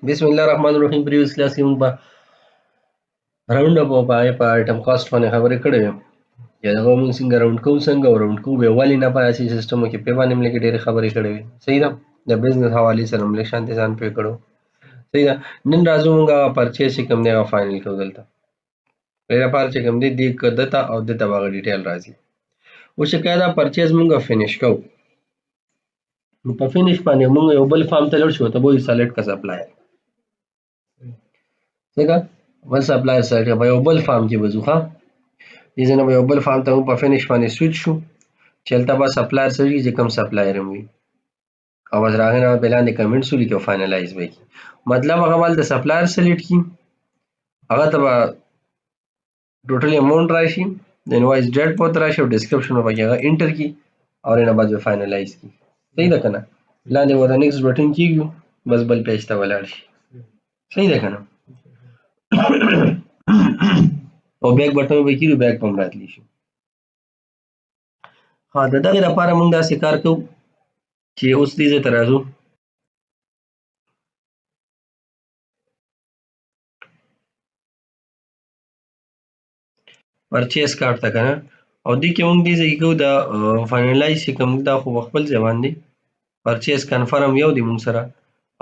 बिस्मिल्लाहिर्रहमानिर्रहीम। Previous class کې موږ په راوند اپ او په آیټم کاست باندې خبرې کړې وې. یا دغه موږ څنګه راوند کوو بیا ولې نه په داسې سیسټمو کې پې باندې موږ لږې ډېرې خبرې کړې وې. صحیح ده. د بزنس حوالې سره موږ لږ شانتې ځان پوه کړو. صحیح ده. نن راځو موږ هغه پرچیز چې کوم دی هغه فاینل کوو دلته. دې لپاره چې کوم دی دې که دته او دته به هغه ډیټیل راځي. اوس چې کله دا پرچیز موږ فینش کوو نو په فینش باندې موږ یو بل فارم ته لاړ شو ته به وایي سلیکټ که سپلایر. ځکه بل سپلایر سره به یو بل فارم کې به ځو. ښه دې ځای نه به یو بل فارم ته موږ په فینش باندې سویچ شو چې هلته به سپلایر سره چې کوم سپلایر هم وي او بس د هغې نه به لاندې کمنټس ولیکي او فاینلایز به یې کړي. مطلب هغه به هلته سپلایر سلیکټ کړي، هغه ته به ټوټل اماونټ راشي، د انوایس ډیټ به ورته راشي او ډسکرپشن به پکې هغه انټر کړي او هغې نه بعد به فاینلایز کړي. صحیح ده که نه. لاندې به د نیکسټ بټن کېږدو بس بل پیج ته به لاړ شي. صحیح ده که نه. او بیک بټن به کېږدو بیک به هم راتلی شي. ها د دغې لپاره موږ داسې کار کوو چې اوس دې ځای ته راځو. پرچیز کارت ته که نه او دې کې موږ دې ځای کې کوو دا فاینلایز چې کوم دا خو په خپل ځای باندې پرچیز کنفرم یو دی موږ سره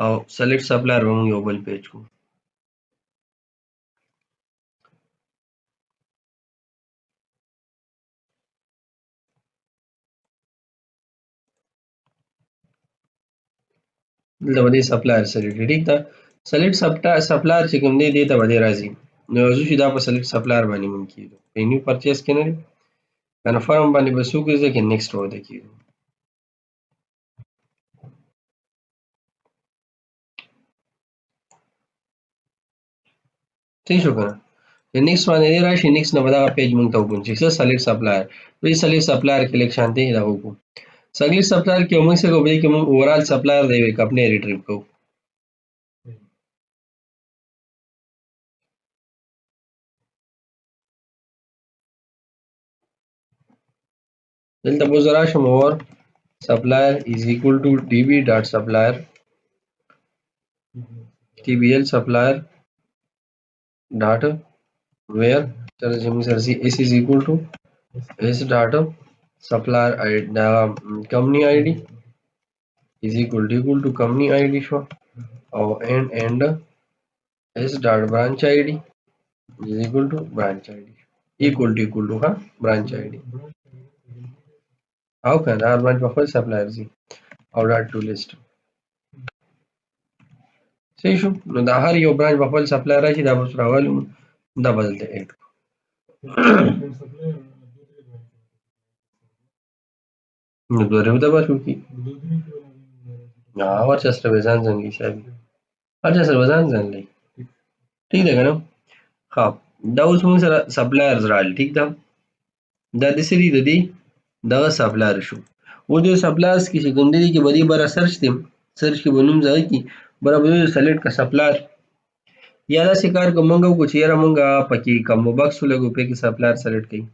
او سلیکټ سپلایر به موږ یو بل پیج کوو. دلته به دې سپلایر سلیکټ کړي. ټیک ده. سلیکټ سپلایر چې کوم دی دې ته به دې راځي نو راځو چې دا په سلیکټ سپلایر باندې موږ کېږدو. په نیو پرچیز کې نه دی کنفرم باندې به څه وکړو چې نیکسټ به ورته کېږدو. صحیح شو که نه. د نیکسټ باندې دې راشي نیکسټ نه به دغه پیج موږ ته اوپن شي. څه سلیکټ سپلایر. دوی سلیکټ سپلایر کې لږ شانتې دغه وکړو. سلیکټ سپلایر کې موږ څه کوو په دې کې موږ اوورال سپلایر د یوې کمپنۍ ریټریو کوو. دلته به زه راشم اور supplier is equal to db dot supplier tbl supplier dot where s is equal to s dot supplier company id is equal to company id شو او and s dot branch id is equal to branch id equal to ها branch id او کنه هر برانچ په خپل سپلایر ځي او ډاټ ټو لیست. صحیح شو. نو دا هر یو برانچ په خپل سپلایر راشي دا به راولو دا به دلته ایډ کړو. نو دوه ربده به شو کي هر چا سره به ځان ځان حساب وي. هر چا سره به ځان ځان لري. ټیک ده که نه. ښه دا اوس موږ سره سپلایرز راغلي. ټیک ده. دا د څه دي د دې دغه سپلایر شو. اوس دې سپلایرز کې چې کوم دی کې به دې بره سرچ دی سرچ کې به نوم ځای کې بره به سلیکټ که سپلایر یا داسې کار که موږ وکړو چې یاره موږ پکې کمبو بکس ولګو پې کې سپلایر سلیکټ کوي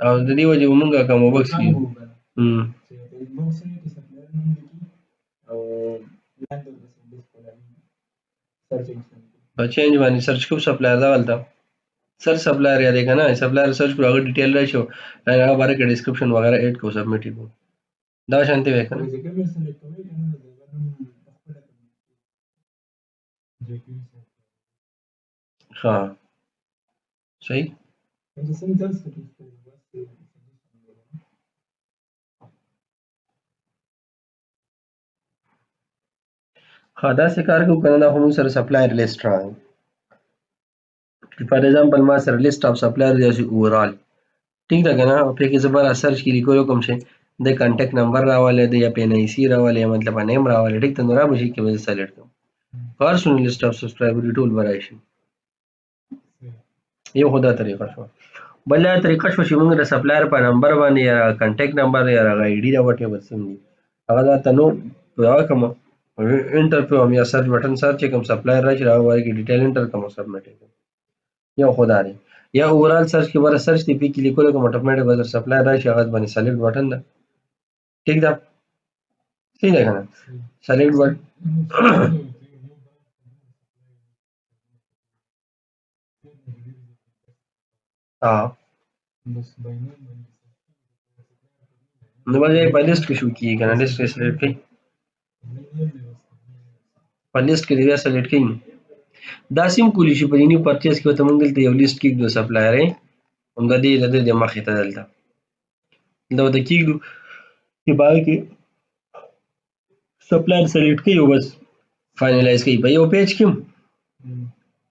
او د دې وجې به موږ کمبو بکس کې په چینج باندې سرچ کوو سپلایر دا هلته سر سپلایر یادې که نه سپلایر سرچ کړو هغه ډیټیل راشي او هغه باره کې ډسکرپشن وغیره ایډ کړو سبمیټ یې کړو دا شانتې وی که نه. ښه صحیح. ښه داسې کار کوو که نه دا خو موږ سره سپلایر لیسټ راغی. فار ایگزامپل ما سره لیسټ اف سپلایر دی داسې اوورال. ټیک ده که نه. پې کې زه بره سرچ کې لیکلو کوم شی د کنټیکټ نمبر راولی دی یا پین آی سی راولی یا مطلب نیم راولی. ټیک ده. نو را به شي کې به زه سلیکټ کوم پرسونل لیسټ اف سبسکرایبر ټول به راشي. یو خو دا طریقه شوه. بل دا طریقه شوه چې موږ د سپلایر په نمبر باندې یا کنټیکټ نمبر یا هغه آی ډي دا وټ ایور څه دي هغه درته نوټ هغه کوم انټر کوم یا سرچ بټن سر چې کوم سپلایر راشي هغه باندې کې ډیټیل انټر کوم او سبمیټ یې کوم. یو خو دا دی. یا اوورال سرچ کې بره سرچ دی پې کې لیکلو کوم اټومیټیک به در سپلایر راشي هغه باندې سلیکټ بټن ده ٹھیک ده صحیح ده کنه سلیکټ بټ ها نو باندې په لیست کې شو کیږي کنه لیست کې سلیکټ کړئ په لیست کې دی سلیکټ کړئ دا سیم کولی شي په دې پرچیز کې ته مونږ دلته یو لیست کې د سپلایر هم د دې د مخې ته دلته دا د کېږدو چې باغ کې سپلایر سلیکټ کړئ او بس فائنلایز کړئ په یو پیج کې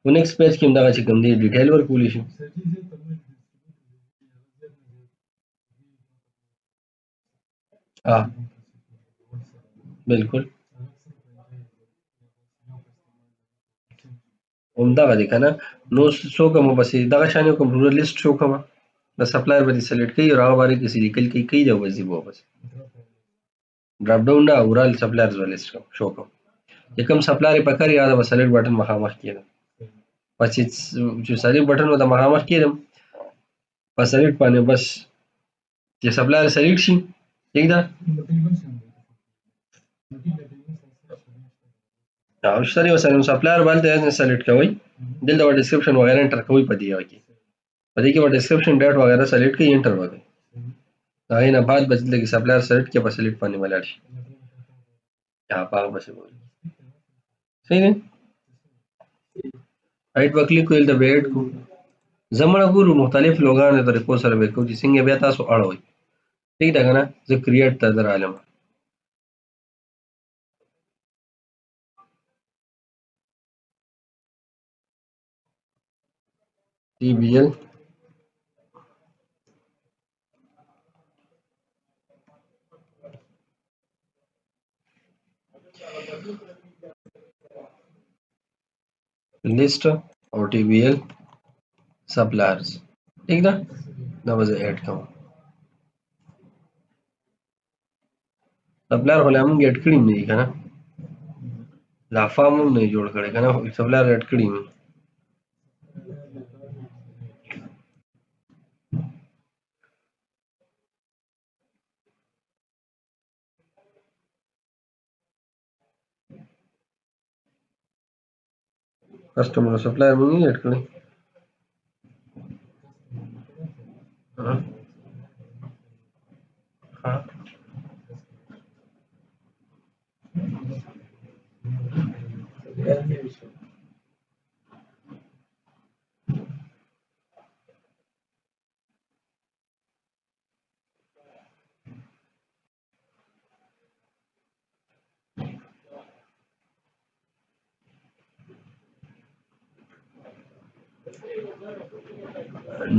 په نیکسټ پیج کې هم دغه چې کوم دی ډیټیل ورکولی شي بالکل همدغه دی کنه نو څو کوم بس دغه شان یو کمپیوټر لیست شو کوم د سپلایر باندې سلیکټ کړئ او هغه باندې کې لیکل کړئ دا وځي وو بس ډراپ ډاون دا اورال سپلایرز لیست شو کوم چې کوم سپلایر په کار یاد به سلیکټ بٹن مخامخ کړئ پس چې سلیکټ بٹن و د مخامخ کړم په سلیکټ باندې بس چې سپلایر سلیکټ شي ٹھیک ده او سره وسره سپلایر باندې سلیکټ کوئ دلته و ډسکرپشن وغیرہ انټر کوئ په دې کې په دې کې و ډسکرپشن ډیټ وغیرہ سلیکټ کړئ انټر وکړئ دا نه بعد بس دلته کې سپلایر سلیکټ کې په سلیکټ باندې ولاړ شي یا پاک بس وایي صحیح ده رائټ وکلیک کوئ د بیډ کو زمړه ګورو مختلف لوګانو طریقو سره وکړو چې څنګه بیا تاسو اړوي ٹھیک ده کنه زه کریټ ته درالم TBL list or TBL suppliers ٹھیک ده دا به زه اډ کوم سپلایر خو لا مونږ اډ کړي نه دي کنه لا فارم هم نه جوړ کړی کنه سپلایر اډ کړي مې کسٹمر سپلایر مونږ نه اډ کړی ها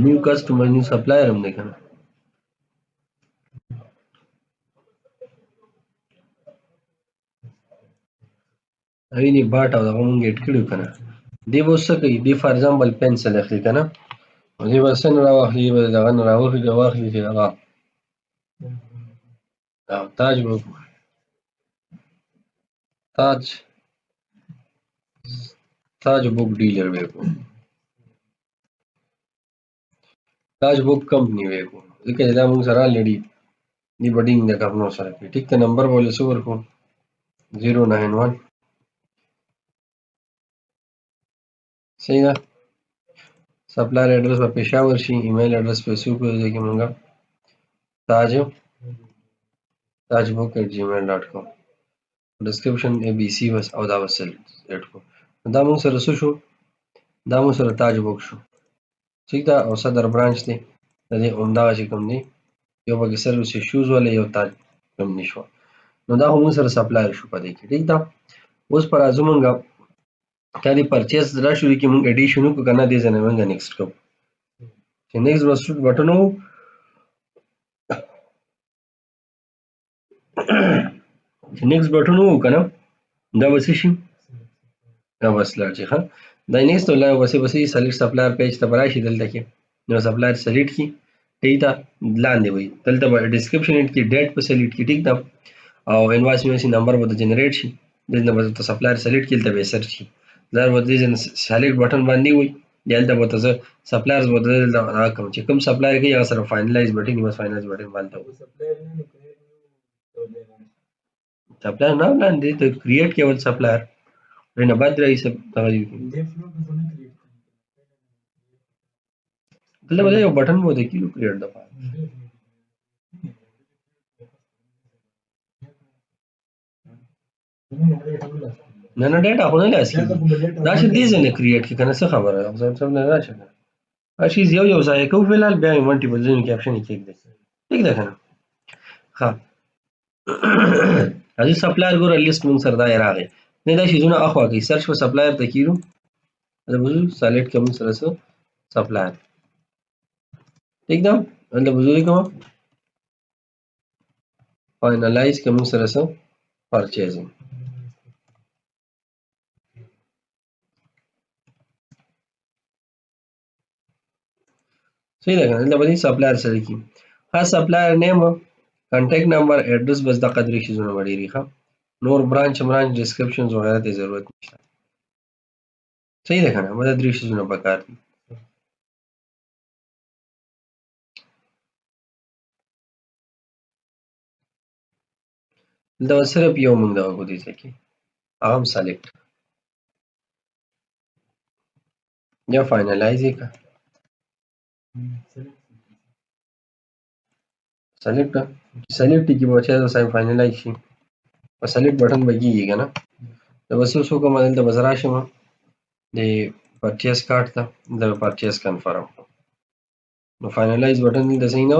نیو کسٹمر نیو سپلایر هم دی کنه اینی باټ او دغه مونږ اډ کړو کنه دی به څه کوي دی فار ایگزامپل پنسل اخلي کنه دی به څنګه راواخلي به دغه نه راواخلي چې هغه تاج بک تاج بک ډیلر وکړو تاج بک کمپنی وکړو ځکه دا موږ سره لړی دی بډینګ د کارونو سره کې ټیک ته نمبر بولې څو ورکو 091 صحیح ده سپلایر ایڈریس په پېښور شي ایمیل ایڈریس په سو په دې کې مونږه tajbook@gmail.com ډسکرپشن ABC بس او دا وسل اډ کو دا مونږ سره څه شو دا مونږ سره تاج بک شو ٹھیک ده او صدر برانچ دی د دې عمده چې کوم دی یو پکې سروس ایشوز ولې یو تاج کمپنی شو نو دا هم سره سپلایر شو پدې کې ٹھیک ده اوس پر ازو مونږه کله پرچیز را شروع کی مونږ اډیشن کو کنه دې ځنه مونږ نیکسټ کو چې نیکسټ بټن وو چې نیکسټ بټن وو کنه دا وسی شي دا وسلا چې ها دا نیکسټ ولا وسی سلیکټ سپلایر پیج ته راشي دلته کې نو سپلایر سلیکټ کی ٹھیک ده لاندې وي دلته ډسکرپشن کې ډیټ په سلیکټ کی ٹھیک ده او انوایس میسي نمبر به جنریټ شي دنه به ته سپلایر سلیکټ کړي ته به سرچ شي دا به دې سلیکټ بٹن باندې وي دلته به ته سپلایرز به دا کوم چې کوم سپلایر کې یا سره فائنلایز بٹن یې فائنلایز بٹن باندې सप्लायर ना प्लान दे तो क्रिएट केवल सप्लायर लेकिन बाद रही सब तगड़ी मतलब बताइए बटन वो देखिए क्रिएट दफा नैनो डेटा होने لاسकी دا چې دې ځنه کریټ کی کنه څه خبره سم نه راشه اشي یو ځای کو فلال بیا ملټیپل ځین کیپشن کې دی ٹھیک ده کنه ها راځي سپلایر ګور لیست مون سره دا راغی نه دا شي زونه اخوا کی سرچ په سپلایر ته کیرو دا بزو سلیکټ کوم سره سپلایر ٹھیک ده دا بزو کوم فائنلایز کوم سره پرچیزینګ صحیح ده کنه دا به سپلایر سره کی ها سپلایر نیم کانټیکټ نمبر ایڈریس بس د قدرې شي زونه وړي ښه نور برانچ ډسکرپشنز وغیرہ ته ضرورت نشته صحیح ده کنه مده درې شي زونه پکار دي دا صرف یو موږ دغه کو دي چې هغه هم سلیکټ یا فائنلایز کا سلیکټ سلیکټ کی بچا دا ساين فائنلایز شي په سلیکټ بٹن بګیږي کنه دا بس اوس کوم دلته بزرا شم د پرچیز کارت ته د پرچیز کنفرم نو فائنلایز بٹن د صحیح نه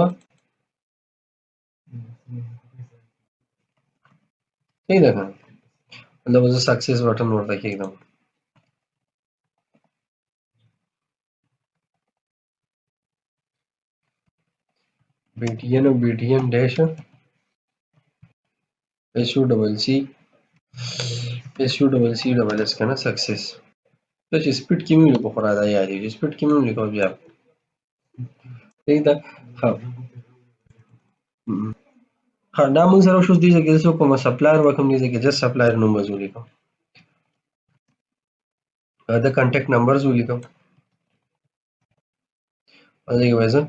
صحیح ده کنه دا بس سکسس بٹن ورته کېږم BTN او BTN ډیش SU ډبل اس کنه سکسس دا چې سپیډ کې مې لیکو خورا دا یادې چې سپیډ کې مې لیکو بیا صحیح ده ها ها دا موږ سره شو دي چې څه کوم سپلایر وکم دي چې جست سپلایر نوم وزو لیکم دا کانټیکټ نمبرز ولیکم او دا وایزه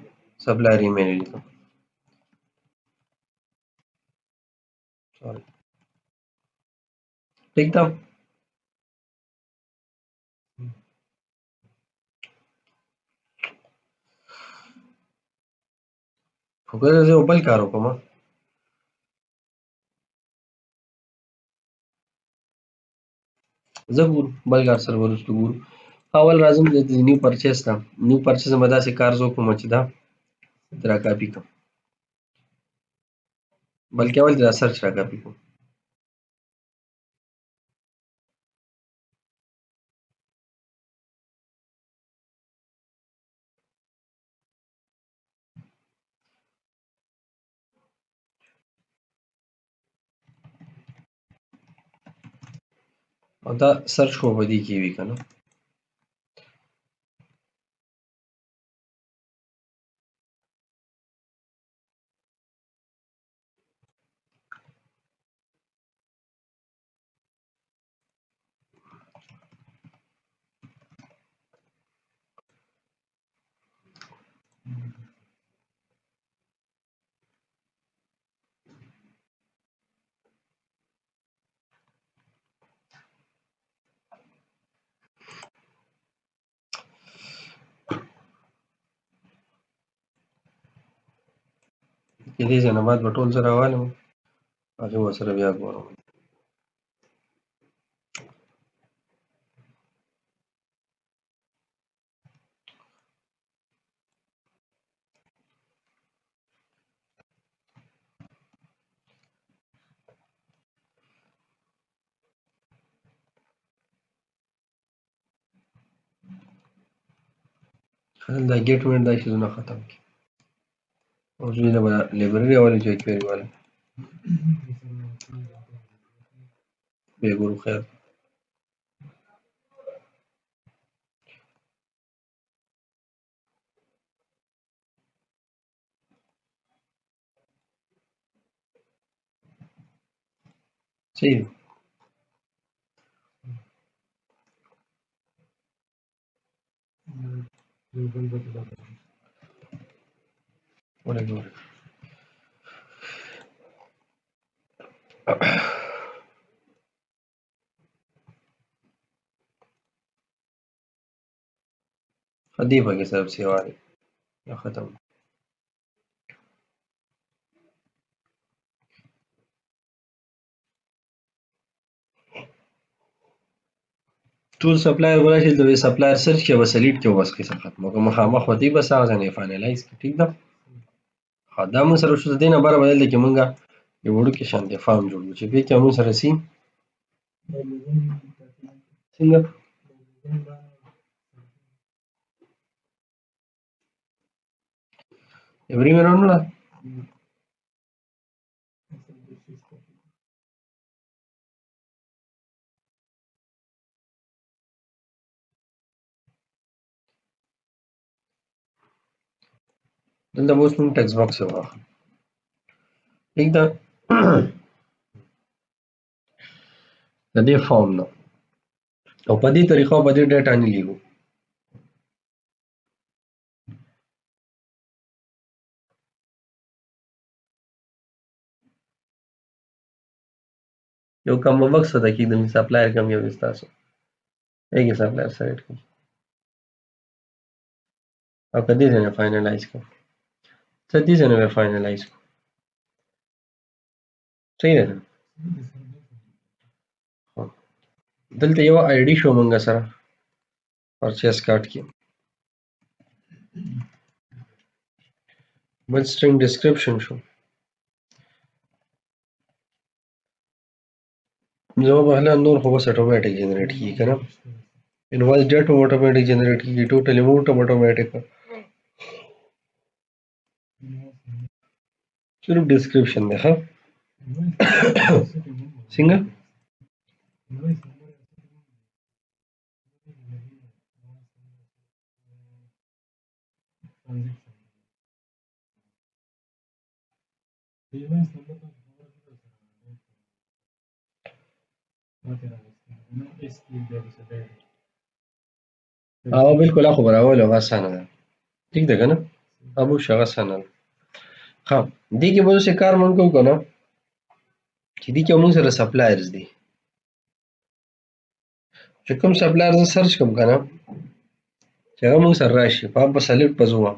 سپلایر ایمیل لیکم ٹھیک ده خو که زه یو بل کار وکړم زه ګورو بل کار سره ورسته ګورو اول راځم د نیو پرچیز ته نیو پرچیز مې داسې کار زه وکړم چې دا را کاپي کړم بلکې اول دا سرچ را کاپي کړم او دا سرچ خو په دې کې وي که نه د دې ځای نه بعد به ټول زه راوالم هغې ورسره بیا ګورم دا ګیټ وینټ دا شیزونه ختم کړي او زه نه به لایبرري اولې چې کوېري والا بیا ګورو خیر صحیح ولې ګورو دې پکې صرف سیوا دی یا ختم. ټول سپلایر ورشي د سپلایر سرچ کې به سلیټ کې بس کې ختم وکړه مخامخ وتی بس هغه ځای نه فاینلایز کړي ټیک ده. دا موږ سره شو د دې نه بره بدل دی چې موږ یو وړوکی شانتې فارم جوړو چې پې کې موږ سره سي څنګه every minute نه دلته اوس موږ ټیکسټ باکس واخلو ټیک ده. د دې فارم نه او په دې طریقه به دې ډیټا نه لیږو. یو کم وخت څه ده کېږي سپلایر کم یو دی ستاسو هغې سپلایر سلیکټ کړئ او که دې ځای نه فاینلایز کړو څه دې ځای نه به فاینلایز کړو صحیح ده. دلته یو آی ډي شو موږ سره پرچیز کارت کې بل سټرینګ ډسکرپشن شو زما په خیال نور خو بس اټومیټک جنریټ کیږي که نه انوایس ډیټ هم اټومیټک جنریټ کیږي ټوټل اماونټ هم اټومیټک صرف ډسکرپشن دی ښه څنګه بالکل هغه خو به راولو هغه اسانه ده ټیک ده که نه هغه به وشي هغه اسانه ده. ښه دې کې به داسې کار مونږ کوو که نه چې دې کې مونږ سره سپلایرز دي چې کوم سپلایر زه سرچ کوم که نه چې هغه مونږ سره راشي په هغه په سلیکټ په زه ووهم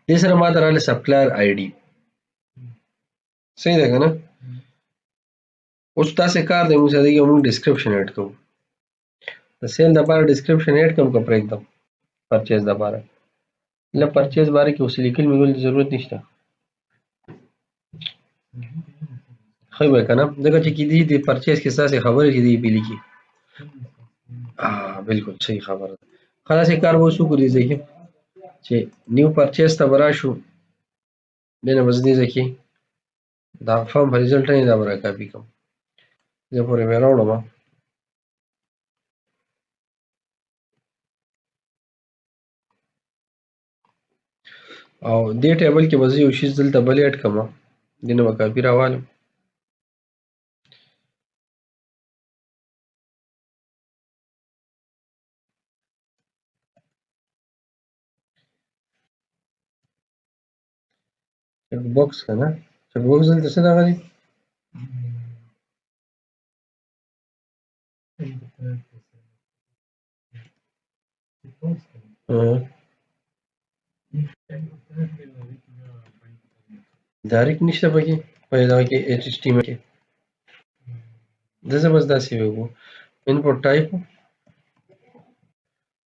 دې سره ما ته راغلی سپلایر آی ډي صحیح ده که نه. اوس داسې کار دی مونږ سره دې کې مونږ ډسکرپشن ایډ کوو د سیل دپاره ډسکرپشن ایډ کړم که پرېږدم پرچیز دپاره له پرچیز باره کې اوس لیکل مې ولې ضرورت نشته ښه وی که نه ځکه چې کیدای د پرچیز کې ستاسې خبرې چې دي پې لیکي بالکل صحیح خبره ده. ښه داسې کار به اوس وکړو دې ځای کې چې نیو پرچیز ته به راشو دې نه به زه دې ځای کې دا فارم په ریزلټ نه دا به را کاپي کړم دې پورې به یې راوړم او دې ټیبل کې به زه یو شیز دلته بل ایډ کړم دې نه به کاپي راوالم چک باکس که نه چک باکس دلته څه دغه دی ډایرکټ نشته پکې په دغه کې ایچ ایس ټي کې داسې بس داسې وکړو انپوټ ټایپ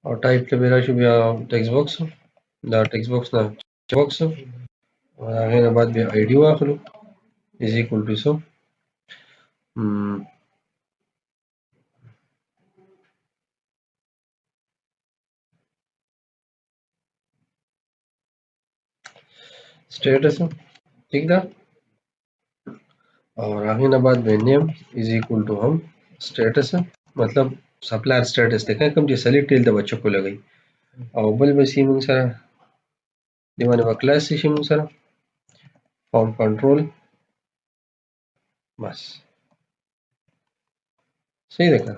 او ټایپ ته به راشو بیا ټیکسټ باکس دا ټیکسټ باکس نه باکس او هغې نه بعد بیا آی ډي واخلو از ایکول ټو څه سټیټس ٹھیک ده او هغې نه بعد به نیم از ایکول ټو هم سټیټس مطلب سپلایر سټیټس دی کوم چې سلیکټ ټیل ته به چک ولګئ او بل به سي موږ سره دې باندې به کلاس شي موږ سره فارم کنټرول بس صحیح ده که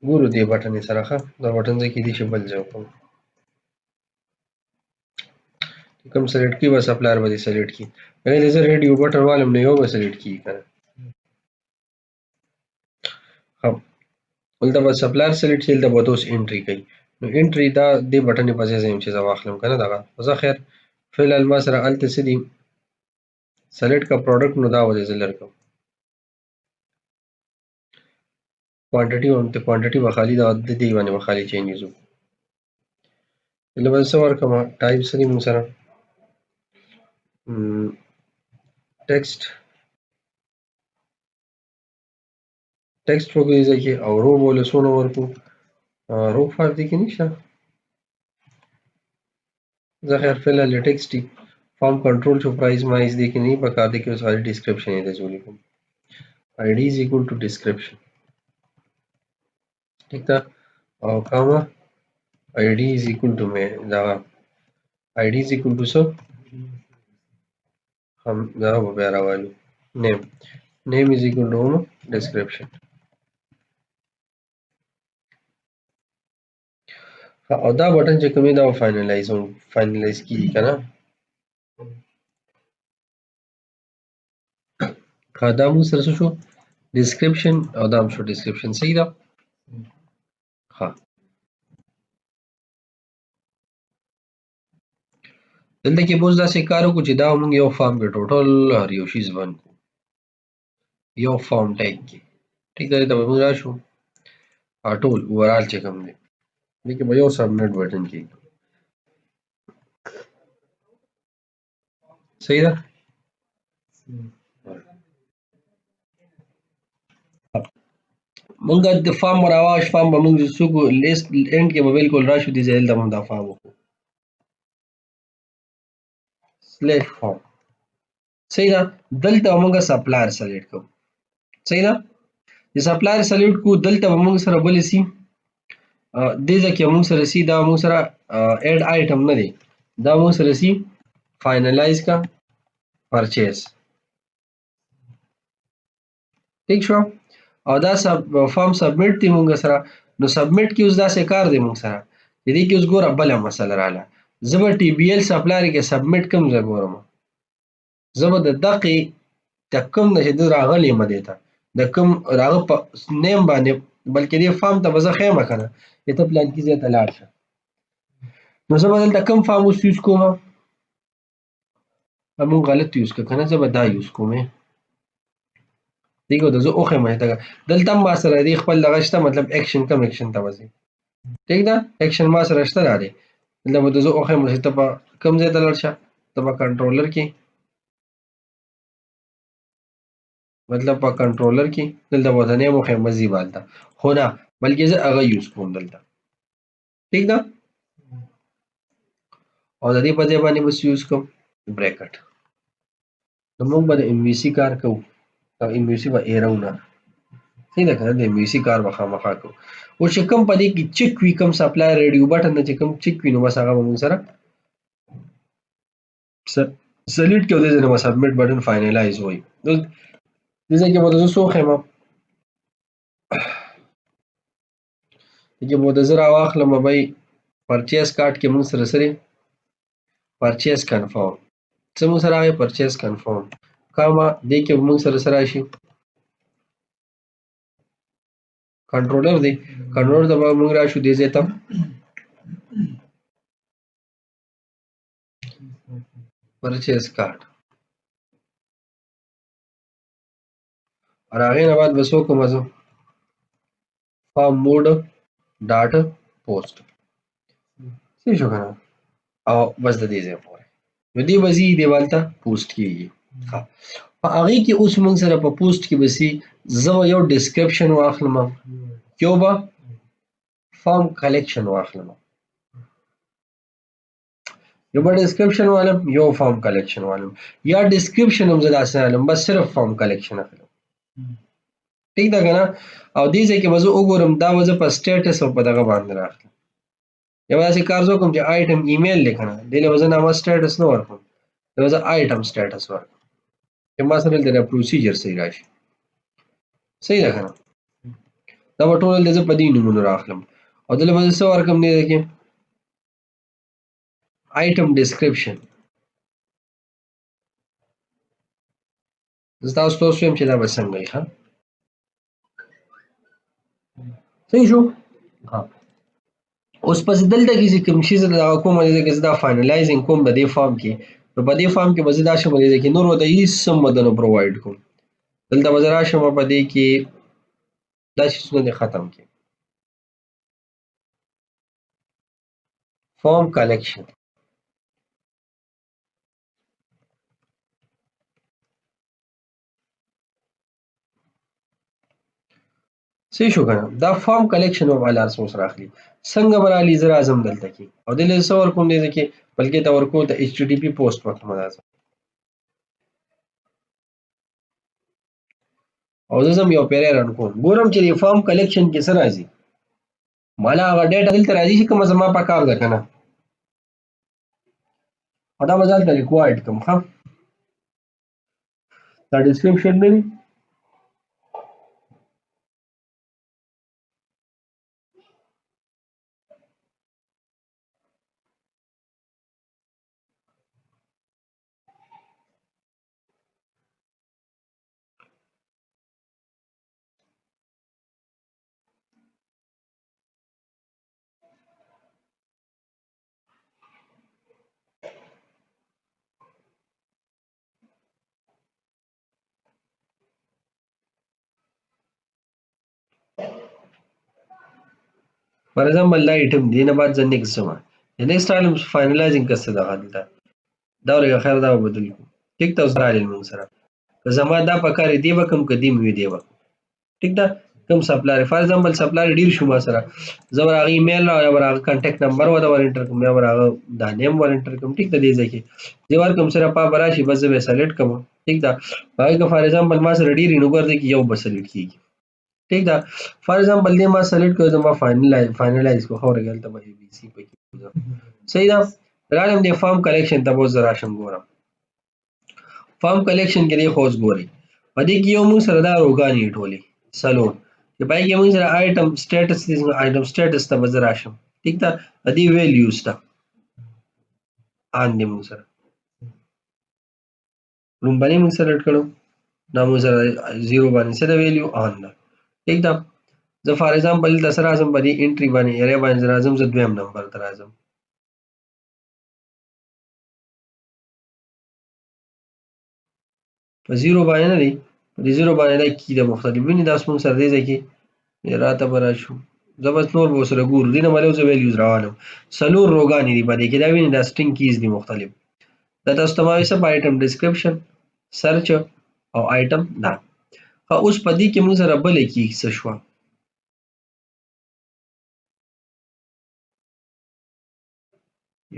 ګورو دې بټن یې سره ښه دا بټن ځای کېدای شي بل ځای وکړم کوم سلیکټ کړي به سپلایر به دې سلیکټ کړي اگر زه ریډ یو بټن والم نو یو به سلیکټ کېږي که نه دلته به سپلایر سلیکټ شي، دلته به اوس انټري کوي. نو انټري دا دې بټن په ځای ځای چې زه واخلم کنه دغه زه خیر فی الحال ما سره هلته څه دي سلیکټ کا پروډکټ نو دا ولې زه لر کوم کوانټیټي هم ته کوانټیټي به خالي دا د دې باندې به خالي چینجز وکړو. دلته به څه ورکړم ټایپ څه دي موږ سره ټیکسټ ټیکسټ په دې ځای کې او رو بوله څونه ورکړو رو 5 دې کې نشته زه خیر فی الحال ټیکسټ دي فارم کنټرول شو پرایس مایز دې کې نه پکار دي کې اوس خالي ډسکرپشن یې دې ولیکم id is equal to description ٹھیک ده او کاما id is equal to میں دا id is equal to so हम دا به بیا راوالو name is equal to description او دا بٹن چې کومې دا فاینلایز کیږي کنه دا موږ سره څه شو description او دا هم شو description صحیح ده ها دلته کې بوز داسې کار وکړو چې دا موږ یو فارم کې ټوټل هر یو شیز باندې یو فارم ټیګ کې ٹھیک ده ته به موږ راشو ټول اوورال چې کوم دی دې کې به یو سبمټ بټن کې صحیح ده موږ د فارم راواش فارم به موږ څوک لیست اینډ کې به بالکل راشو دي ځای د موږ دا فارم وکړو سلیش فارم صحیح ده دلته موږ سپلایر سلیکټ کوو صحیح ده د سپلایر سلیکټ کو دلته موږ سره بل سي دې ځکه موږ سره سي دا موږ سره اډ آیټم نه دی دا موږ سره سي فاینلایز کا پرچیز ٹھیک شو او دا فارم سبمټ دی موږ سره نو سبمټ کې اوس دا څه کار دی موږ سره دې کې اوس ګوره بل مسله رااله زبر ټي بي ال سپلایر کې سبمټ کوم ځای ګورم زبر د دقیق د کوم نشه د راغلی مده ته د کوم راغ په نیم باندې بلکې دې فارم ته بزه خیمه کنه ته پلان کې زه ته لاړ شه نو زه بدل د کوم فارم اوس یوز کوم موږ غلط یوز کنه زه به دا یوز کوم دیګو د زه اوخه مې ته دلته ما سره دی خپل دغه شته مطلب اکشن کم اکشن ته وځي ٹھیک ده اکشن ما سره شته راځي دلته د زه اوخه مې ته په کم ځای ته لاړ شه ته په کنټرولر کې مطلب په کنټرولر کې دلته وځنه مخه مزي بالته خو نه بلکې زه هغه یوز کوم دلته ٹھیک ده او د دې په ځای باندې بس یوز کوم بریکټ نو موږ به ام وی سی کار کوو او ام وی سی به ایرونه صحیح ده کنه د ام وی سی کار به خامخا کوو او چې کوم په دې کې چک وی کوم سپلایر ریډیو بټن چې کوم چک وی نو بس هغه موږ سره سلیکټ کړو دې نو سبمټ بټن فاینلایز وای دې ځکه به تاسو سو خمه دغه به د زرا واخلم به پرچیز کارت کې موږ سره سره پرچیز کنفرم څه موږ سره راغی پرچیز کنفرم کاما دې کې موږ سره سره شي کنټرولر دی کنټرولر ته موږ راشو دې ځای ته پرچیز کارت اور هغه نه بعد بسو کوم زه فارم موډ ډاټ پوسټ څه شو کنه او بس د دې ځای پورې نو دې وزي دیوالته پوسټ کیږي ها په هغه کې اوس موږ سره په پوسټ کې بسي زه یو ډسکرپشن واخلم یو به فارم کلیکشن واخلم یو به ډسکرپشن والم یو فارم کلیکشن والم یا ډسکرپشن هم زه داسې والم بس صرف فارم کلیکشن اخلم ٹھیک ده کنه او دې ځای کې به زه وګورم دا به زه په سټیټس او په دغه باندې راخلم یو داسې کار زه کوم چې آیټم ایمیل لیکنه دې له وزن ما سټیټس نه ورکوم دا زه آیټم سټیټس ورکوم چې ما سره د پروسیجر صحیح راشي صحیح ده کنه دا به ټول د زه په دې نومونو راخلم او دلته به زه څه ورکوم دې کې آیټم ډسکرپشن زه تاسو ته وایم چې دا به څنګه وي ها صحیح شو. ها اوس پس دلته کې چې کوم شي زه دغه کوم دی چې زه دا فاینلایزینګ کوم د دې فارم کې، نو په دې فارم کې به زه دا شم دی کې نور ورته هېڅ هم به نه پرووایډ کوم. دلته به زه راشم په دې کې دا چیزونه دې ختم کړي. فارم کلیکشن صحیح شو کنه. دا فارم کلیکشن هم الله سره سره اخلي. څنګه به رالي زه راځم دلته کې او دلته څه ورکوم دی کې بلکې ته ورکوم ته HTTP پوسټ ورکوم راځم او زه ځم یو پیری رن کوم ګورم چې د فارم کلیکشن کې څه راځي. مالا هغه ډیټا دلته راځي چې کومه زما په کار ده کنه او دا به زه هلته ریکوایرډ کړم. ښه دا ډسکرپشن نه دی. فار ایگزامپل دا ایټم دی نه بعد زه نیکسټ ځم. د نیکسټ ایټم فاینلایزینګ کس څه دغه دلته دا ورګه خیر دا به بدل کړو. ټیک ته اوس راغلی موږ سره که زما دا په کار دی به کوم که دی مې وي دی به ټیک ده. کوم سپلایر فار ایگزامپل سپلایر ډیر شو ما سره زه به هغه ایمیل یا به هغه کانټیکټ نمبر و دا ور انټر کوم یا به هغه دا نیم ور انټر کوم. ټیک ده دې ځای کې زه ورکوم سره پا به راشي بس زه به سلیکټ کوم. ټیک ده هغې که فار ایگزامپل ما سره ډېر وي نو ګورځئ کې یو به سلیکټ کېږي. ٹھیک ده فار ایگزامپل دې ما سلیکټ کړو زما فاینلایز کو خو ورګل ته به بي سي پکې صحیح ده. راغلم دې فارم کلیکشن ته به اوس زه راشم ګورم فارم کلیکشن کې دې خو اوس ګورئ په دې کې یو موږ سره دا روګانې ټولې څلور چې پای کې موږ سره آیټم سټیټس دی آیټم سټیټس ته به زه راشم. ټیک ده د دې ویلیوز ته آن دې موږ سره لومبنۍ موږ سلیکټ کړو دا موږ سره 0 باندې څه د ویلیو آن ده. ٹھیک ده زه فار ایگزامپل دلته څه راځم په دې انټري باندې ایریا باندې زه راځم زه دویم نمبر ته راځم په 0 باندې نه دی په دې 0 باندې دا کی ده مختلف ویني دا اوس موږ سره دې ځای کې راته به راشو زه بس نور به ورسره ګورو دې نه به یو زه ویلیوز راوالم څلور روګانې دي په دې کې دا ویني دا سټرینګ کیز دي مختلف دا تاسو ته ما وایي څه په آیټم ډسکرپشن سرچ او آیټم دا اوس په دې کې موږ سره بلې کی څه شوه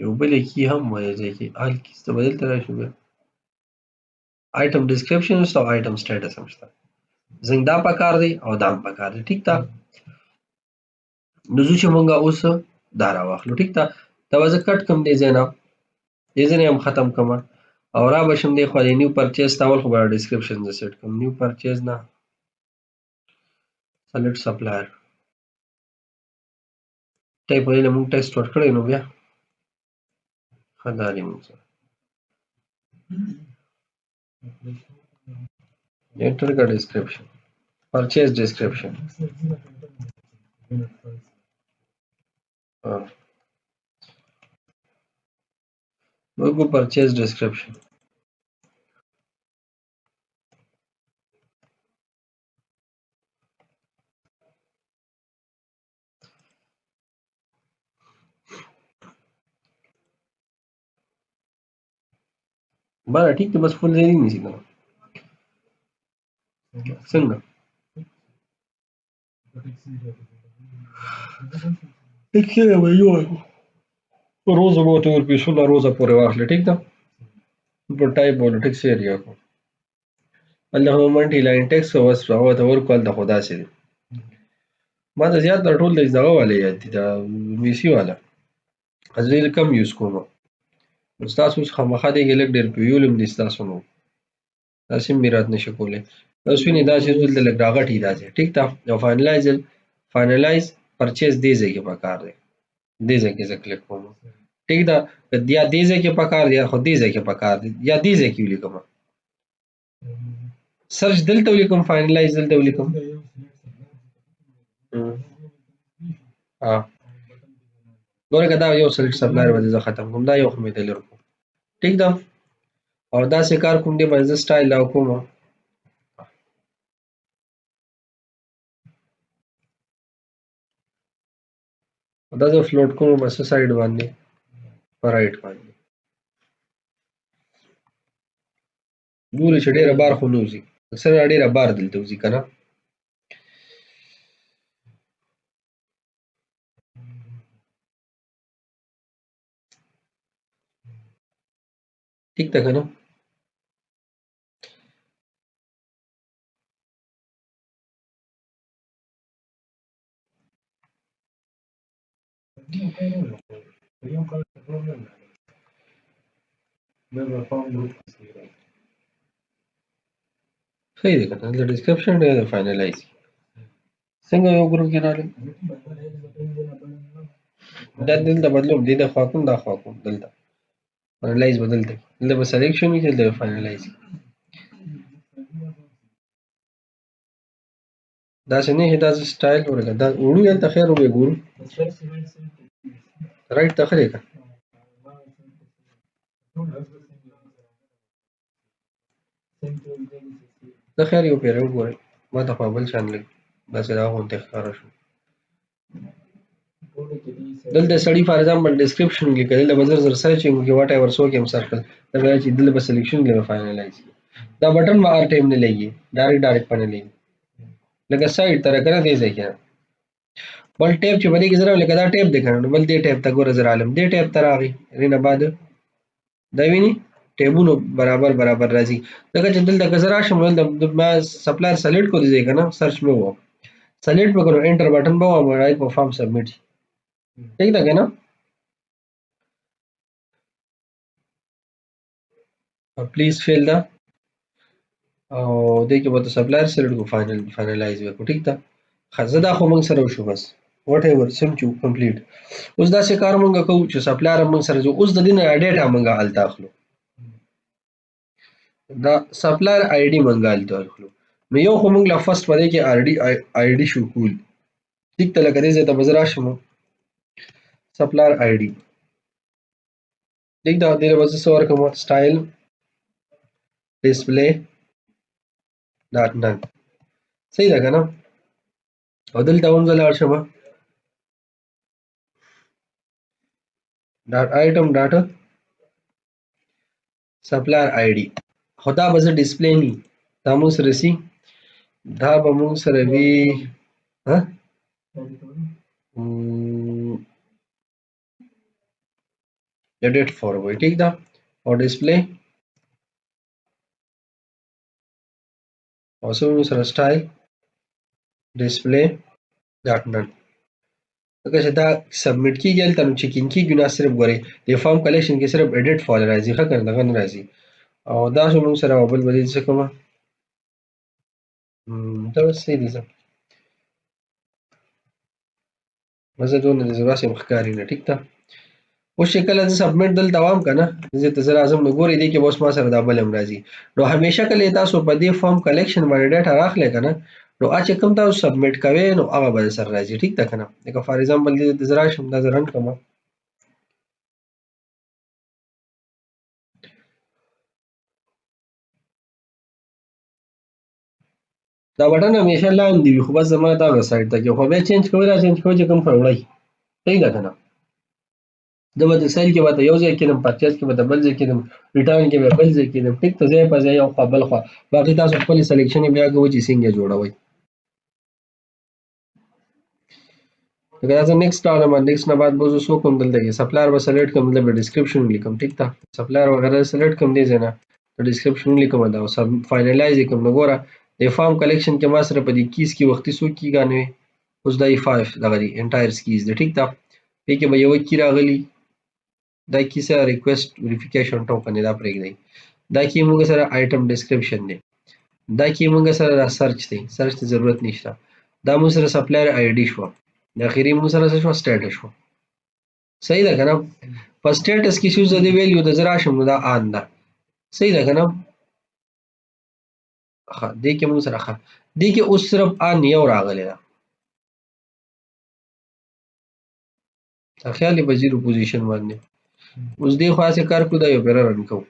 یو بلې کی هم وایي ځای کې حال کیس ته به دلته راشو بیا آیټم ډسکرپشن شته او آیټم سټیټس هم شته زنګ دا پکار دی او دا هم پکار دی. ټیک ده نو زه چې مونږ اوس دا راواخلو ټیک ده دا به زه کټ کړم دې ځای نه دې ځای نه هم ختم کړم او را به شم دې خوا دې نیو پرچیز ته اول خو به ډسکرپشن زه سیټ کړم نیو پرچیز نه سلیکټ سپلایر ټایپ ولې موږ ټیکسټ ورکړی نو بیا ښه دا دی موږ سره انټر کا ډسکرپشن پرچیز ډسکرپشن وګورو پرچیز ډسکرپشن بله ټیک دی بس فل ځای نه نیسي کنه څنګه ټیک دی به یو روزه به ورته ورپېښو دا روزه پورې واخلې ټیک ده په ټایپ پولیټکس ایریا کو هلته خو منټي لاین ټیکس بس هغه ته ورکړو هلته خو داسې دی ما ته زیات تر ټول د دغه والا یاد دي دا ویسي والا زه ډېر کم یوز کوم نو ستاسو اوس خامخا دې کې لږ ډېر پیولم دي ستاسو نو داسې هم رات نشي کولی اوس وینې دا چې دلته لږ راغټ وي دا ځای ټیک ده او فاینلایز پرچیز دې ځای کې پکار دی دې ځای کې زه کلیک کوم ټیک ده یا دې ځای کې پکار دی یا خو دې ځای کې پکار دی یا دې ځای کې ولیکم سرچ دلته ولیکم فاینلایز دلته ولیکم ها ګوره که دا یو سلیکټ سپلایر باندې زه ختم کوم دا یو خو مې دلیر کوم ټیک ده او داسې کار کوم دی باندې زه سټایل لا کوم دا زه فلوټ کوم بس سایډ باندې په رائټ باندې ګوري چې ډیره بار خو نه وځي اکثره ډیره بار دلته وځي که نه ټیک ده که نه صحیح دی که نه دلته ډسکرپشن دی د فاینلایز څنګه یو ګروپ کې راغلی دا دلته بدلوم دې د خوا کوم دا خوا کوم دلته فاینلایز به دلته دلته به سلیکشن وي دلته به فاینلایز داسې نه چې داسې سټایل ورکړه دا وړو هلته خیر وبې ګورو رایټ ته ښه دی که زه خیر یو پیره وګورئ ما ته خو بل شان لګي داسې دا غوندې ښکاره شو دلته سړي فار ایگزامپل ډسکرپشن لیکي دلته به زر زر سرچینګ وکړي واټ ایور څوک یم سرکل دلته چې دلته به سلیکشن دلته فاینلایز دا بټن به هر ټایم نه لګي ډایرکټ په نه لګي لکه سایډ ته راکنه دې ځای کې بل ټیپ چې باندې کې زه لکه دا ټیپ دی که نه بل دې ټیپ ته ګوره زه رالم دې ټیپ ته راغی هغې نه بعد دا ویني ټیبونو برابر راځي ځکه چې دلته که زه راشم دلته ما سپلایر سلیکټ کړو دې ځای که نه سرچ مې ووهه سلیکټ به کړو انټر بټن به ووهم رایټ په فارم سبمیټ ٹھیک ده که نه پلیز فیل ده او دې کې به ته سپلایر سلیکټ کړو فاینلایز به کړو ټیک ده ښه زه دا خو موږ سره وشو بس واټ ایور سم چې کمپلیټ اوس داسې کار موږ کوو چې سپلایر موږ سره ځو اوس د دې نه ډیټا موږ هلته اخلو دا سپلایر آی ډي موږ هلته اخلو نو یو خو موږ له فرست په دې کې آی ډي شو کول ټیک ده لکه دې ځای ته به زه راشم سپلایر آی ډي ٹھیک ده دې له به زه څه ورکړم سټایل ډسپلی ډاټ نن صحیح ده که نه او دلته هم زه لاړ شم ډاټ آیټم ډاټ سپلایر آی ډي خو دا به زه ډسپلی نه دا موږ سره سي دا به موږ سره وي edit forward ٹھیک ده او ډسپلی او څه موږ سره سټایل ډسپلی ډاټ نن ځکه چې دا سبمیټ کېږي هلته نو چیکینګ کېږي نه صرف ګورئ د فارم کلیکشن کې صرف ایډیټ فایل راځي ښه که نه دغه نه راځي او دا شو موږ سره بل به دې څه کومه دا بس صحیح دي زه دونه دې زه داسې ښکاري نه ټیک ده اوس چې کله زه سبمیټ دلته وام که نه دې ته زه راځم نو ګورئ دې کې به اوس ما سره دا بل هم راځي نو همیشه کله تاسو په دې فارم کلیکشن باندې ډیټا راخلئ که نه نو چې کوم تاسو سبمیټ کوئ نو هغه به سره راځي ټیک ده که نه لکه فار ایگزامپل دې ته زه راشم دا زه رن کړم دا بټن همیشه لاندې وي خو بس زما دغه سایډ ته کې خو بیا چینج کوئ را چینج کوئ چې کوم وړئ صحیح ده که نه زه به د سیل کې به ته یو ځای کېدم پرچیز کې به ته بل ځای کېدم ریټرن کې به بل ځای کېدم ټیک ته ځای په ځای یو خوا بل خوا باقي تاسو خپلې سلیکشنې بیا کوئ چې څنګه یې جوړوئ لکه دا زه نیکسټ راغلم نیکسټ نه بعد به زه څه کوم دلته کې سپلایر به سلیکټ کړم دلته به ډسکرپشن ولیکم ټیک ده سپلایر وغیره سلیکټ کړم دې ځای نه ډسکرپشن ولیکم دا او فاینلایز یې کړم نو ګوره د فارم کلیکشن کې ما سره په دې کیز کې وختي څو کیګانې وي اوس دا یې 5 دغه دی انټایر کیز دی ټیک ده پې کې به یوه کی راغلي دا کی سره ریکویسټ ویریفیکیشن ټوکن دا پرېږدئ دا کی موږ سره آیټم ډسکرپشن دی دا کی موږ سره دا سرچ دی سرچ ته ضرورت نشته دا موږ سره سپلایر آی ډي شوه د اخري موږ سره څه شوه سټیټس شوه صحیح ده که نه په سټیټس کې چې اوس د دې ویلیو د زه راشم نو دا آن ده صحیح ده که نه ښه دې کې موږ سره ښه دې کې اوس صرف آن یو راغلی ده خیال په زیرو پوزیشن باندې اوس دې خوا سے کار کو دا یو پیره رن کوو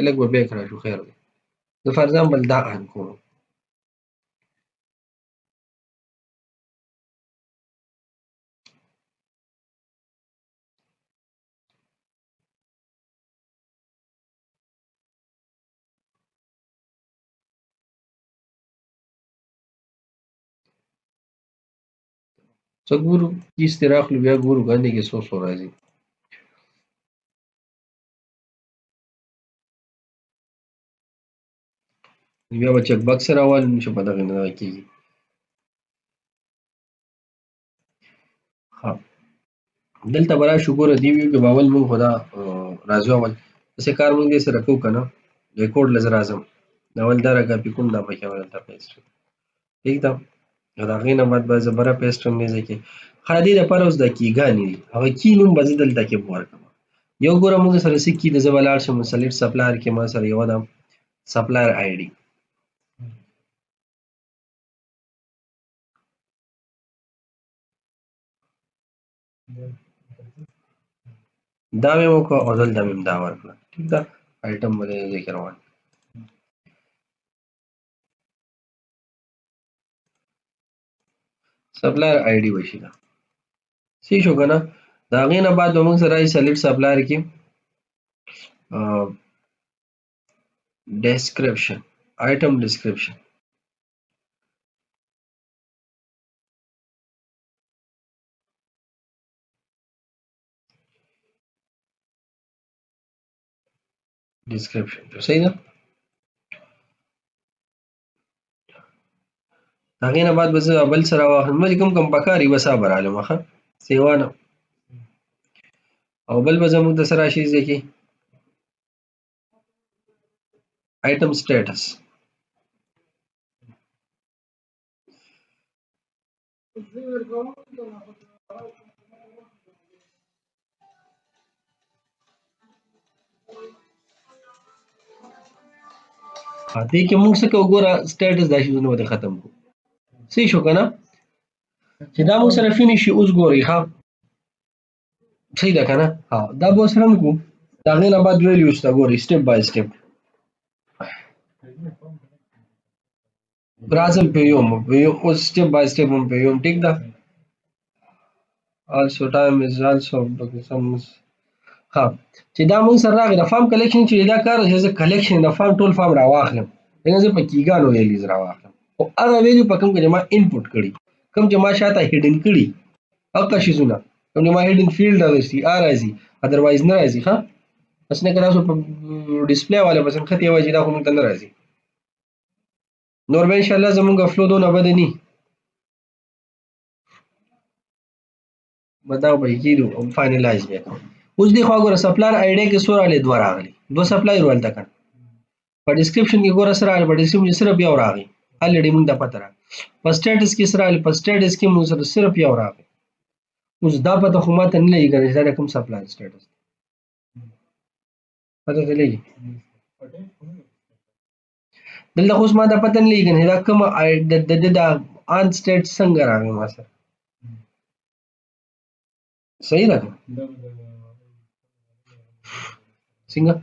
لږ به بیک راشو خیر دی زه فار ایگزامپل دا ان کوم څه ګورو کیس ترې راخلو بیا ګورو باندې کې څو راځي بیا به چک بکس راوالم چې په دغې نه دغه کېږي ښه دلته به راشو ګوره دې ویو کې به اول مونږ خو دا راځو اول داسې کار مونږ دې سره کوو که نه ریکورډ له زه راځم اول دا راکاپي کوم دا پکې اول دلته پیسټ ٹھیک ده او د هغې نه بعد به زه بره پیسټ کړم دې ځای کې ښه د دې دپاره اوس دا کیګانې دي هغه کی نوم به زه دلته کې ورکړم یو ګوره مونږ سره څه کی ده زه به لاړ شم سلیکټ سپلایر کې ما سره یوه ده سپلایر آی ډي دا مې وکړه او دلته مې دا ورکړه ټیک ده آیټم به دې ځای کې روان سپلایر آی ډي به شي دا صحیح شو که نه د هغې نه بعد به مونږ سره راشي سلیکټ سپلایر کې description item description description صحیح ده هغې نه بعد به زه بل سره واخلم مې کوم کوم پکار یې بس هغه به رالم ښه سیوانه او بل به زموږ د سره راشي ځای کې item status دې کې موږ څه کوو ګوره سټیټس دا شیزونه به ختم کړو صحیح شو که نه چې دا موږ سره فینش شي اوس ګورئ ښه صحیح ده که نه دا به اوس رن کړو د هغې نه بعد ویلیوز ته ګورئ سټپ بای سټپ راځم په یو اوس سټپ بای سټپ هم په یوم ټیک ده also time is also ها چې دا موږ سره راغی د فارم کلیکشن چې دا کار چې زه کلیکشن د فارم ټول فارم راواخلم لکه زه په کیګانو ویلیز راواخلم او هغه ویلیو په کوم کې ما انپوټ کړي کوم چې ما شاته هیډن کړي هغه شیزونه کوم چې ما هیډن فیلډ راځي راځي ادروایز نه راځي ها بس نه کړه په ډسپلی والا بس خطي واجی دا کوم ته نه راځي نور به ان شاء الله زمونږ فلو دونه بد نه بداو به کیدو فائنلایز وکړو اوس دی خو ګوره سپلایر آی ډي کې سور علي دوه راغلي دوه سپلایر ولته کړ په ډسکرپشن کې ګوره سره په ډسکرپشن صرف یو راغی الریډي موږ د پته را په سټیټس کې سره په سټیټس کې موږ سره صرف یو راغی اوس دا پته خو ماته نه لګي چې دا کوم سپلایر سټیټس پته ته لګي دلته اوس ما دا پته نه لګي دا کوم د ان سټیټ څنګه راغی ما سره صحیح ده څنګه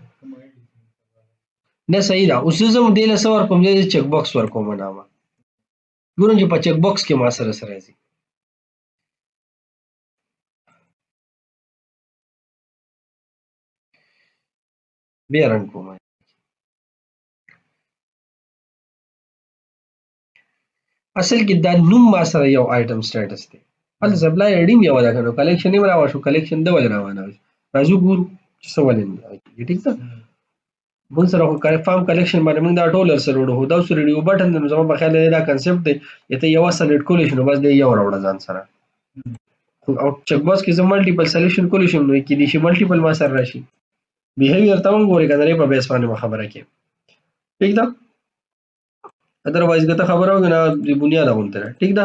نه صحیح ده اوس زه دې له سوار کوم دې چک باکس ورکوم نامه ګورم چې په چک باکس کې ما سره سره راځي بیا رن کوم اصل کې دا نوم ما سره یو آیټم سټیټس دی هلته سپلای آی ډي یې یوه ده که نو کلیکشن یې هم راوشو کلیکشن ده ولې روانه وي راځو ګورو چې څه ولې ټیک ده موږ سره خو فارم کلیکشن باندې موږ دا ټول سره وړو دا اوس ریډیو بټن دی نو زما په خیال دی دا کنسپټ دی ته یوه سلیکټ کولی شي نو بس دی یو راوړه ځان سره او چک باکس کې زه ملټیپل سلیکشن کولی شم نو کېدای شي ملټیپل ما سره راشي بیهیویر ته هم ګورې که د په بیس باندې به خبره کې ټیک ده ادروایز که ته خبره وکړې نه بنیاده غوندې ده ټیک ده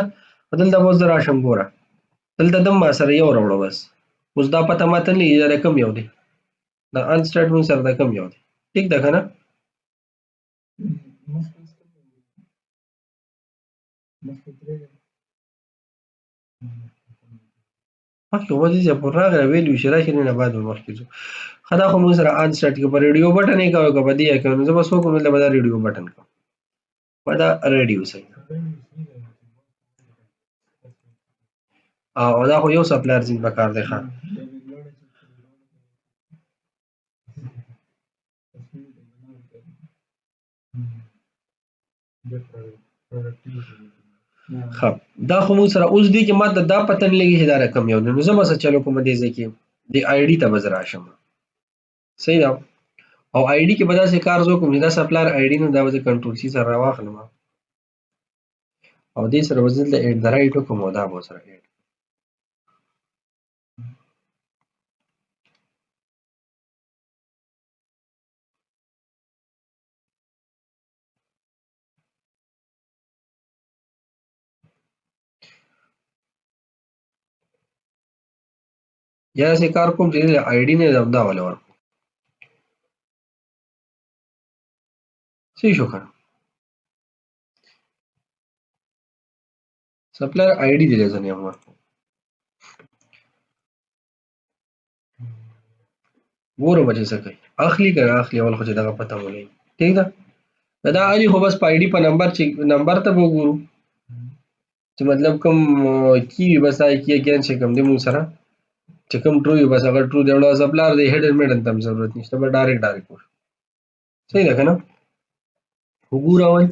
دلته به اوس زه راشم ګوره دلته دم ما سره یو راوړه بس اوس دا پته ماته نه لګي دا کم یو دی دا ان سټارټ مونږ سره دا کم یو دی ټیک ده که نه مخکې خو به دې ځای پورې راغلی ویلي وو چې راشي نه بعد به مخکې ځو. ښه دا خو موږ سره ان سټارټ که په ریډیو بټن یې کوو که په دې یې کوو نو زه بس وکړم دلته به دا ریډیو بټن کوم به دا ریډیو صحیح ده. او دا خو یو سپلایر ځین پکار دی ښه. ښه دا خو موږ سره اوس دې کې ماته دا پته نه لګي چې دا رقم یو دی نو زه به څه چلو کوم دې ځای کې دې آی ډي ته به زه راشم صحیح ده او آی ډي کې به داسې کار زه وکړم چې دا سپلایر آی ډي نه دا به زه کنټرول سی سره راواخلم او دې سره به زه دلته ایډ د رایټ وکړم او دا به ورسره ایډ یا داسې کار کوم چې دلته آی ډي نه دا ولا ورکړم صحیح شو که نه سپلایر آی ډي دې زه نیم ورکړم ګورو به چې څه کوي اخلي که نه اخلي اول خو چې دغه پته ولګي ټیک ده دا علي خو بس په آی ډي په نمبر چې نمبر ته به وګورو چې مطلب کوم کی وي بس هغه کی اګین چې کوم دی موږ سره چې کوم ټرو وي بس هغه ټرو دی وړه سپلایر دی هیډن میډن ته هم ضرورت نشته به ډایرکټ وشو صحیح ده که نه وګوره اول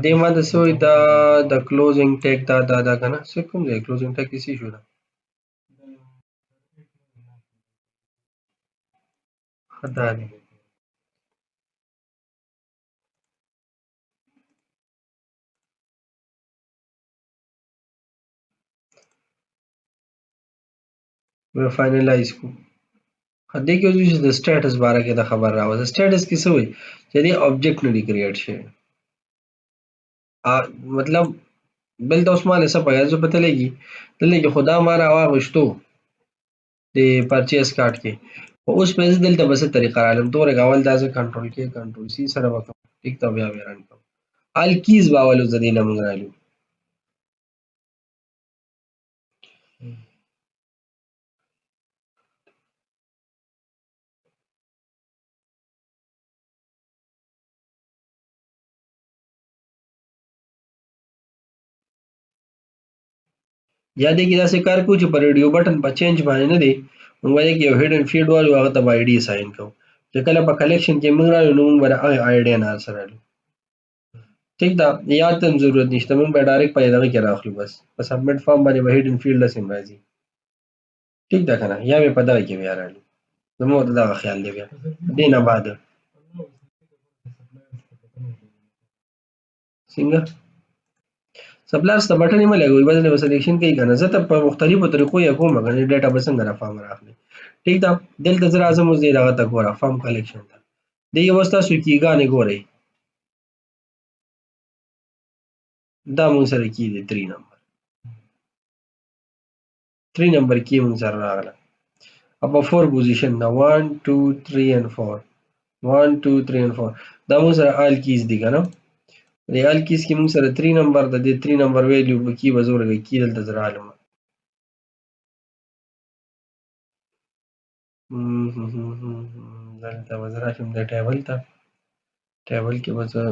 دې ما د څه وایي دا د کلوزینګ ټیک دا که نه څه کوم دی کلوزینګ ټیک کیسې شو ده ښه دا دی به فاینلایز کړو دې کې اوس چې د سټیټس باره کې د خبر راوځي د سټیټس کې څه وایي چې دې آبجیکټ نه دی کریټ شوی مطلب دلته اوس ما له څه پکار زه پته لګي دلته کې خو دا ما راواغېشتو د پرچیز کارت کې خو اوس به زه دلته به څه طریقه رالم ته ورګه اول دا زه کنټرول کې کنټرول سی سره به کوم ټیک ته بیا رن کوم ال کیز به اول زه دې نه موږ رالو یا دې کې داسې کار کوو چې په ریډیو بټن په چینج باندې نه دی موږ به دې کې یو هیډن فیلډ والو هغه ته به آی ډي ساین کوو چې کله په کلیکشن کې موږ رالو نو موږ به د هغې آی ډي نه سره رالو ټیک ده یاد ته هم ضرورت نشته موږ به ډایرکټ په دغه کې راخلو بس په سبمټ فارم باندې به هیډن فیلډ داسې هم راځي ټیک ده که نه یا مې په دغه کې بیا رالو زموږ د دغه خیال دی بیا دې نه بعد څنګه سپلایرز ته بټن یې مه لګوئ بس به سلیکشن کوي که نه زه ته په مختلفو طریقو یې کوم که نه ډیټا به څنګه را فارم راخلي ټیک ده دلته زه راځم اوس دې دغه ته ګوره فارم کلیکشن ته دې کې اوس تاسو کیګانې ګورئ دا موږ سره کی دی 3 نمبر 3 نمبر کی موږ سره راغله او په 4 پوزیشن ده 1 2 3 and 4 1 2 3 and 4 دا موږ سره آل کیز دي که نه د آل کیز کې موږ سره 3 نمبر د دې 3 نمبر ویلیو په کی به زه ورکړئ کی دلته زه رالم دلته به زه راشم د ټیبل ته ټیبل کې به زه